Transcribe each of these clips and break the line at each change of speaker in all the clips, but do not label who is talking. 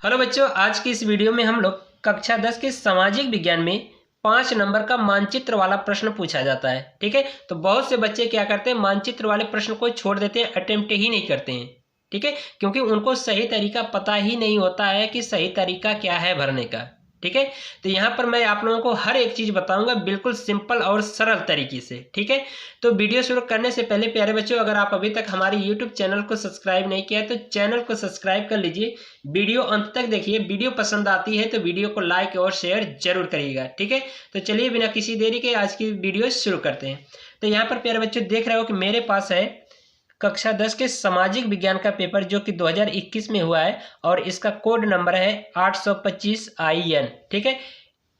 Hello बच्चों, आज की इस वीडियो में हम लोग कक्षा 10 के सामाजिक विज्ञान में 5 नंबर का मानचित्र वाला प्रश्न पूछा जाता है। ठीक है, तो बहुत से बच्चे क्या करते हैं, मानचित्र वाले प्रश्न को छोड़ देते हैं, अटेम्प्ट ही नहीं करते हैं। ठीक है, क्योंकि उनको सही तरीका पता ही नहीं होता है कि सही तरीका क्या है भरने का। ठीक है, तो यहाँ पर मैं आप लोगों को हर एक चीज़ बताऊंगा बिल्कुल सिंपल और सरल तरीके से। ठीक है, तो वीडियो शुरू करने से पहले प्यारे बच्चों, अगर आप अभी तक हमारे यूट्यूब चैनल को सब्सक्राइब नहीं किया है तो चैनल को सब्सक्राइब कर लीजिए। वीडियो अंत तक देखिए, वीडियो पसंद आती है तो वीडियो को लाइक और शेयर जरूर करिएगा। ठीक है, तो चलिए बिना किसी देरी के आज की वीडियो शुरू करते हैं। तो यहाँ पर प्यारे बच्चों देख रहे हो कि मेरे पास है कक्षा 10 के सामाजिक विज्ञान का पेपर जो कि 2021 में हुआ है और इसका कोड नंबर है 825 IN। ठीक है,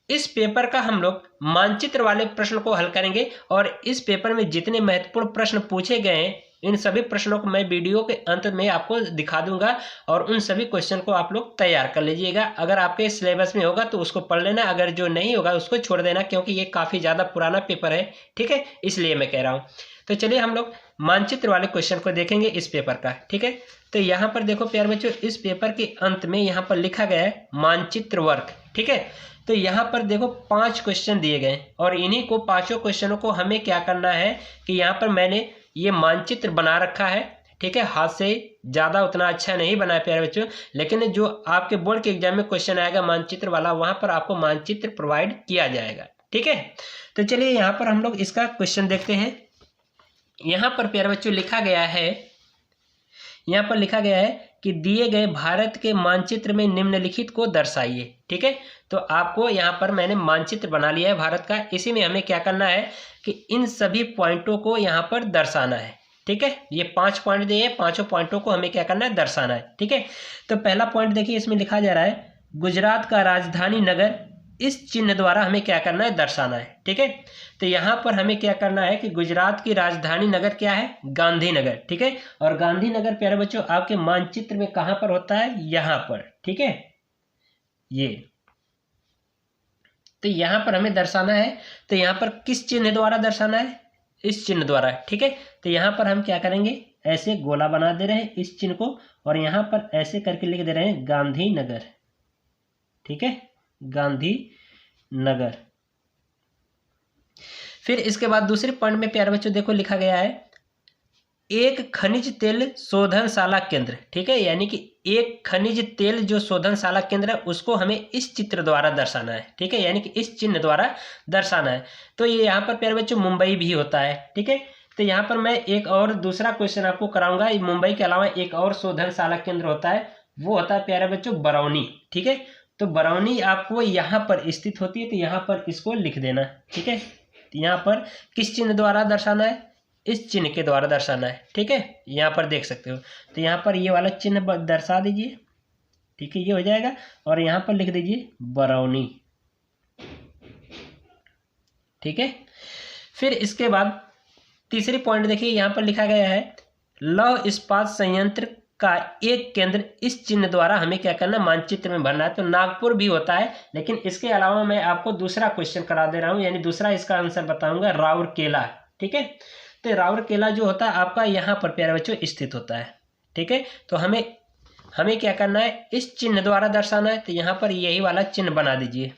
इस पेपर का हम लोग मानचित्र वाले प्रश्न को हल करेंगे और इस पेपर में जितने महत्वपूर्ण प्रश्न पूछे गए हैं इन सभी प्रश्नों को मैं वीडियो के अंत में आपको दिखा दूंगा और उन सभी क्वेश्चन को आप लोग तैयार कर लीजिएगा। अगर आपके सिलेबस में होगा तो उसको पढ़ लेना, अगर जो नहीं होगा उसको छोड़ देना, क्योंकि ये काफ़ी ज़्यादा पुराना पेपर है। ठीक है, इसलिए मैं कह रहा हूँ। तो चलिए हम लोग मानचित्र वाले क्वेश्चन को देखेंगे इस पेपर का। ठीक है, तो यहाँ पर देखो प्यारे बच्चों, इस पेपर के अंत में यहाँ पर लिखा गया है मानचित्र वर्क। ठीक है, तो यहाँ पर देखो 5 क्वेश्चन दिए गए और इन्हीं को 5 क्वेश्चनों को हमें क्या करना है कि यहाँ पर मैंने ये मानचित्र बना रखा है। ठीक है, हाथ से ज़्यादा उतना अच्छा नहीं बना है प्यारे बच्चों, लेकिन जो आपके बोर्ड के एग्जाम में क्वेश्चन आएगा मानचित्र वाला, वहाँ पर आपको मानचित्र प्रोवाइड किया जाएगा। ठीक है, तो चलिए यहाँ पर हम लोग इसका क्वेश्चन देखते हैं। यहाँ पर प्यारे बच्चों लिखा गया है, यहाँ पर लिखा गया है कि दिए गए भारत के मानचित्र में निम्नलिखित को दर्शाइए। ठीक है, तो आपको यहाँ पर मैंने मानचित्र बना लिया है भारत का। इसी में हमें क्या करना है कि इन सभी पॉइंटों को यहाँ पर दर्शाना है। ठीक है, ये 5 पॉइंट दिए हैं, 5 पॉइंटों को हमें क्या करना है, दर्शाना है। ठीक है, तो पहला पॉइंट देखिए, इसमें लिखा जा रहा है गुजरात का राजधानी नगर इस चिन्ह द्वारा हमें क्या करना है, दर्शाना है। ठीक है, तो यहाँ पर हमें क्या करना है कि गुजरात की राजधानी नगर क्या है, गांधीनगर। ठीक है, और गांधीनगर प्यारे बच्चों आपके मानचित्र में कहाँ पर होता है, यहाँ पर। ठीक है, ये तो यहाँ पर हमें दर्शाना है। तो यहाँ पर किस चिन्ह द्वारा दर्शाना है, इस चिन्ह द्वारा। ठीक है, तो यहाँ पर हम क्या करेंगे, ऐसे गोला बना दे रहे हैं इस चिन्ह को और यहाँ पर ऐसे करके लिख दे रहे हैं गांधीनगर। ठीक है, गांधीनगर। फिर इसके बाद दूसरे पॉइंट में प्यारे बच्चों देखो लिखा गया है एक खनिज तेल शोधनशाला केंद्र। ठीक है, यानी कि एक खनिज तेल जो शोधनशाला केंद्र है उसको हमें इस चित्र द्वारा दर्शाना है। ठीक है, यानी कि इस चिन्ह द्वारा दर्शाना है। तो ये यहाँ पर प्यारे बच्चों मुंबई भी होता है। ठीक है, तो यहाँ पर मैं एक और दूसरा क्वेश्चन आपको कराऊंगा। मुंबई के अलावा एक और शोधनशाला केंद्र होता है, वो होता है प्यारे बच्चों बरौनी। ठीक है, तो बरौनी आपको यहाँ पर स्थित होती है, तो यहाँ पर इसको लिख देना। ठीक है, यहाँ पर किस चिन्ह द्वारा दर्शाना है, इस चिन्ह के द्वारा दर्शाना है। ठीक है, यहाँ पर देख सकते हो, तो यहाँ पर ये वाला चिन्ह दर्शा दीजिए। ठीक है, ये हो जाएगा और यहाँ पर लिख दीजिए बरौनी। ठीक है, फिर इसके बाद तीसरी पॉइंट देखिए, यहाँ पर लिखा गया है लौह इस्पात संयंत्र का एक केंद्र इस चिन्ह द्वारा हमें क्या करना, मानचित्र में भरना है। तो नागपुर भी होता है, लेकिन इसके अलावा मैं आपको दूसरा क्वेश्चन करा दे रहा हूँ, यानी दूसरा इसका आंसर बताऊंगा, राउरकेला। ठीक है, तो राउरकेला जो होता है आपका यहाँ पर प्यारे बच्चों स्थित होता है। ठीक है, तो हमें क्या करना है, इस चिन्ह द्वारा दर्शाना है। तो यहाँ पर यही वाला चिन्ह बना दीजिए।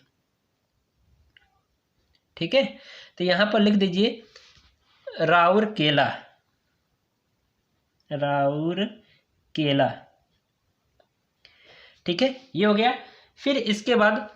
ठीक है, तो यहाँ पर लिख दीजिए राउरकेला, राउरकेला। ठीक है, ये हो गया। फिर इसके बाद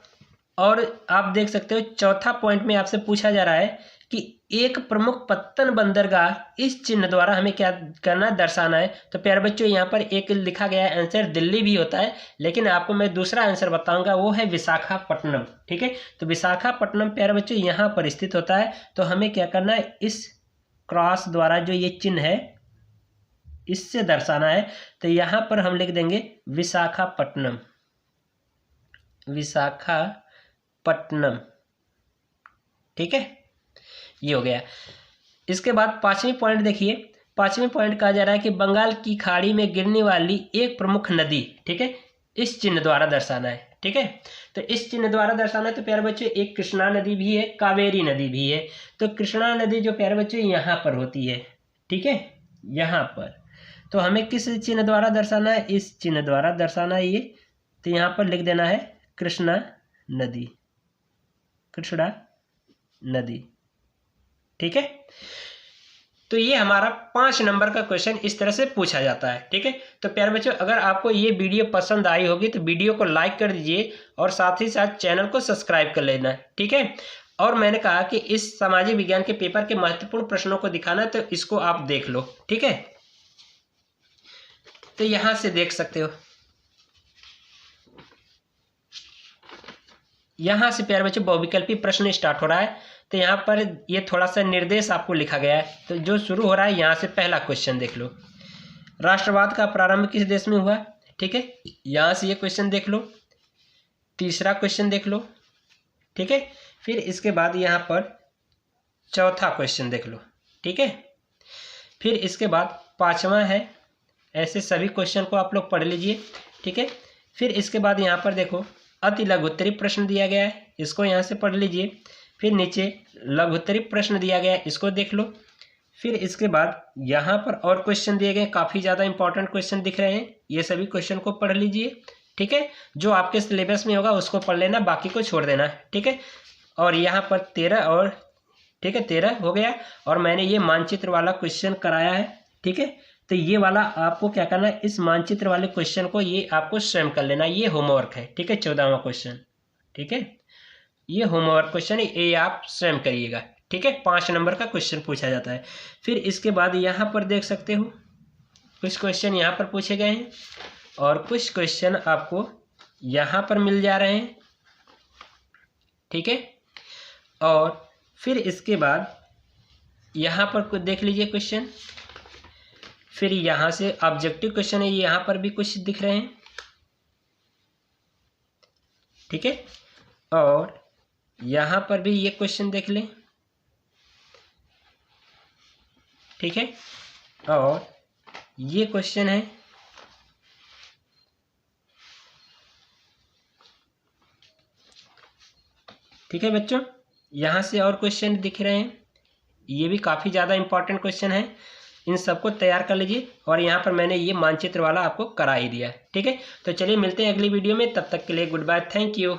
और आप देख सकते हो चौथा पॉइंट में आपसे पूछा जा रहा है कि एक प्रमुख पत्तन बंदरगाह इस चिन्ह द्वारा हमें क्या करना, दर्शाना है। तो प्यारे बच्चों यहाँ पर एक लिखा गया है आंसर दिल्ली भी होता है, लेकिन आपको मैं दूसरा आंसर बताऊंगा, वो है विशाखापट्टनम। ठीक है, तो विशाखापट्टनम प्यारे बच्चों यहाँ पर स्थित होता है। तो हमें क्या करना है, इस क्रॉस द्वारा जो ये चिन्ह है इससे दर्शाना है। तो यहाँ पर हम लिख देंगे विशाखापट्टनम, विशाखापट्टनम। ठीक है, ये हो गया। इसके बाद 5वीं पॉइंट देखिए, 5वीं पॉइंट कहा जा रहा है कि बंगाल की खाड़ी में गिरने वाली एक प्रमुख नदी। ठीक है, इस चिन्ह द्वारा दर्शाना है। ठीक है, तो इस चिन्ह द्वारा दर्शाना है। तो प्यारे बच्चों एक कृष्णा नदी भी है, कावेरी नदी भी है। तो कृष्णा नदी जो प्यारे बच्चों यहाँ पर होती है। ठीक है, यहाँ पर। तो हमें किस चिन्ह द्वारा दर्शाना है, इस चिन्ह द्वारा दर्शाना है ये तो यहाँ पर लिख देना है कृष्णा नदी, कृष्णा नदी। ठीक है, तो ये हमारा 5 नंबर का क्वेश्चन इस तरह से पूछा जाता है। ठीक है, तो प्यारे बच्चों, अगर आपको ये वीडियो पसंद आई होगी तो वीडियो को लाइक कर दीजिए और साथ ही साथ चैनल को सब्सक्राइब कर लेना। ठीक है, और मैंने कहा कि इस सामाजिक विज्ञान के पेपर के महत्वपूर्ण प्रश्नों को दिखाना, तो इसको आप देख लो। ठीक है, तो यहां से देख सकते हो, यहां से प्यारे बच्चों बहुविकल्पी प्रश्न स्टार्ट हो रहा है। तो यहाँ पर ये थोड़ा सा निर्देश आपको लिखा गया है। तो जो शुरू हो रहा है यहाँ से पहला क्वेश्चन देख लो, राष्ट्रवाद का प्रारंभ किस देश में हुआ। ठीक है, यहाँ से ये क्वेश्चन देख लो। तीसरा क्वेश्चन देख लो। ठीक है, फिर इसके बाद यहाँ पर चौथा क्वेश्चन देख लो। ठीक है, फिर इसके बाद 5वां है। ऐसे सभी क्वेश्चन को आप लोग पढ़ लीजिए। ठीक है, फिर इसके बाद यहाँ पर देखो अति लघुत्तरी प्रश्न दिया गया है, इसको यहाँ से पढ़ लीजिए। फिर नीचे लघुत्तरी प्रश्न दिया गया है, इसको देख लो। फिर इसके बाद यहाँ पर और क्वेश्चन दिए गए, काफ़ी ज़्यादा इंपॉर्टेंट क्वेश्चन दिख रहे हैं, ये सभी क्वेश्चन को पढ़ लीजिए। ठीक है, जो आपके सिलेबस में होगा उसको पढ़ लेना, बाकी को छोड़ देना। ठीक है, और यहाँ पर 13 और ठीक है 13 हो गया, और मैंने ये मानचित्र वाला क्वेश्चन कराया है। ठीक है, तो ये वाला आपको क्या करना है, इस मानचित्र वाले क्वेश्चन को ये आपको स्वयं कर लेना, ये होमवर्क है। ठीक है, 14वां क्वेश्चन। ठीक है, ये होमवर्क क्वेश्चन है, ये आप स्वयं करिएगा। ठीक है, 5 नंबर का क्वेश्चन पूछा जाता है। फिर इसके बाद यहाँ पर देख सकते हो कुछ क्वेश्चन यहाँ पर पूछे गए हैं और कुछ क्वेश्चन आपको यहाँ पर मिल जा रहे हैं। ठीक है, और फिर इसके बाद यहाँ पर कुछ देख लीजिए क्वेश्चन। फिर यहाँ से ऑब्जेक्टिव क्वेश्चन है, यहाँ पर भी कुछ दिख रहे हैं। ठीक है, और यहाँ पर भी ये क्वेश्चन देख लें। ठीक है, और ये क्वेश्चन है। ठीक है बच्चों, यहाँ से और क्वेश्चन दिख रहे हैं, ये भी काफ़ी ज़्यादा इंपॉर्टेंट क्वेश्चन है, इन सबको तैयार कर लीजिए। और यहाँ पर मैंने ये मानचित्र वाला आपको करा ही दिया है। ठीक है, तो चलिए मिलते हैं अगली वीडियो में, तब तक के लिए गुड बाय, थैंक यू।